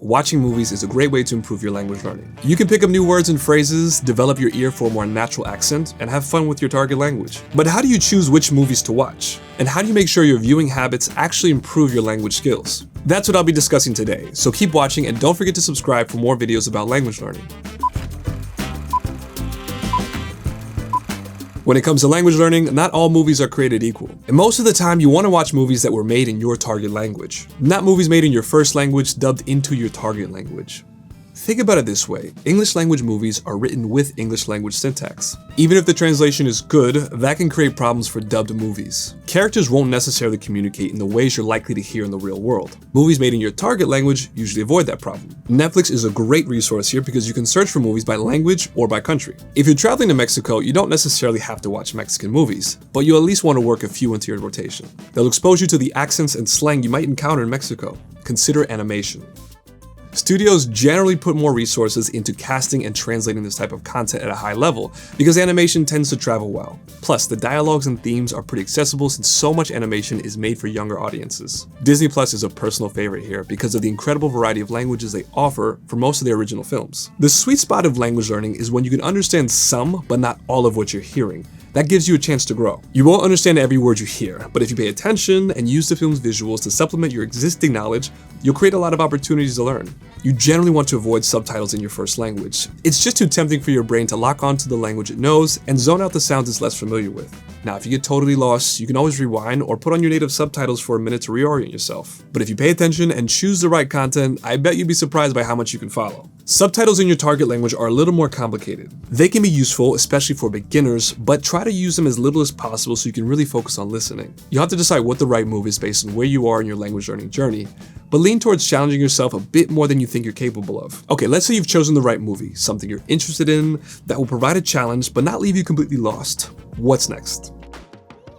watching movies is a great way to improve your language learning. You can pick up new words and phrases, develop your ear for a more natural accent, and have fun with your target language. But how do you choose which movies to watch? And how do you make sure your viewing habits actually improve your language skills? That's what I'll be discussing today, so keep watching and don't forget to subscribe for more videos about language learning. When it comes to language learning, not all movies are created equal. And most of the time, you want to watch movies that were made in your target language, not movies made in your first language dubbed into your target language. Think about it this way, English language movies are written with English language syntax. Even if the translation is good, that can create problems for dubbed movies. Characters won't necessarily communicate in the ways you're likely to hear in the real world. Movies made in your target language usually avoid that problem. Netflix is a great resource here because you can search for movies by language or by country. If you're traveling to Mexico, you don't necessarily have to watch Mexican movies, but you'll at least want to work a few into your rotation. They'll expose you to the accents and slang you might encounter in Mexico. Consider animation. Studios generally put more resources into casting and translating this type of content at a high level because animation tends to travel well. Plus, the dialogues and themes are pretty accessible since so much animation is made for younger audiences. Disney Plus is a personal favorite here because of the incredible variety of languages they offer for most of their original films. The sweet spot of language learning is when you can understand some, but not all of what you're hearing. That gives you a chance to grow. You won't understand every word you hear, but if you pay attention and use the film's visuals to supplement your existing knowledge, you'll create a lot of opportunities to learn. You generally want to avoid subtitles in your first language. It's just too tempting for your brain to lock onto the language it knows and zone out the sounds it's less familiar with. Now, if you get totally lost, you can always rewind or put on your native subtitles for a minute to reorient yourself. But if you pay attention and choose the right content, I bet you'd be surprised by how much you can follow. Subtitles in your target language are a little more complicated. They can be useful, especially for beginners, but try to use them as little as possible so you can really focus on listening. You'll have to decide what the right move is based on where you are in your language learning journey, but lean towards challenging yourself a bit more than you think you're capable of. Okay, let's say you've chosen the right movie, something you're interested in, that will provide a challenge but not leave you completely lost. What's next?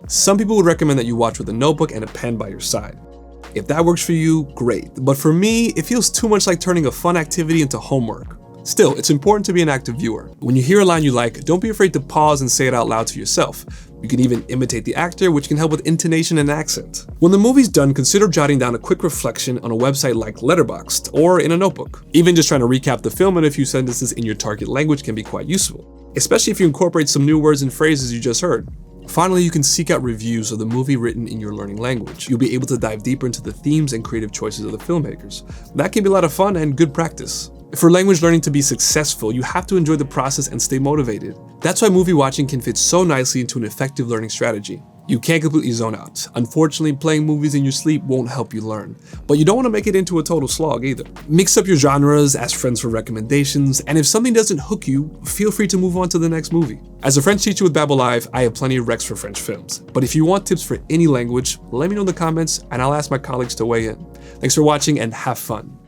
Some people would recommend that you watch with a notebook and a pen by your side. If that works for you, great. But for me, it feels too much like turning a fun activity into homework. Still, it's important to be an active viewer. When you hear a line you like, don't be afraid to pause and say it out loud to yourself. You can even imitate the actor, which can help with intonation and accent. When the movie's done, consider jotting down a quick reflection on a website like Letterboxd or in a notebook. Even just trying to recap the film in a few sentences in your target language can be quite useful, especially if you incorporate some new words and phrases you just heard. Finally, you can seek out reviews of the movie written in your learning language. You'll be able to dive deeper into the themes and creative choices of the filmmakers. That can be a lot of fun and good practice. For language learning to be successful, you have to enjoy the process and stay motivated. That's why movie watching can fit so nicely into an effective learning strategy. You can't completely zone out. Unfortunately, playing movies in your sleep won't help you learn, but you don't want to make it into a total slog either. Mix up your genres, ask friends for recommendations, and if something doesn't hook you, feel free to move on to the next movie. As a French teacher with Babbel Live, I have plenty of recs for French films, but if you want tips for any language, let me know in the comments and I'll ask my colleagues to weigh in. Thanks for watching and have fun.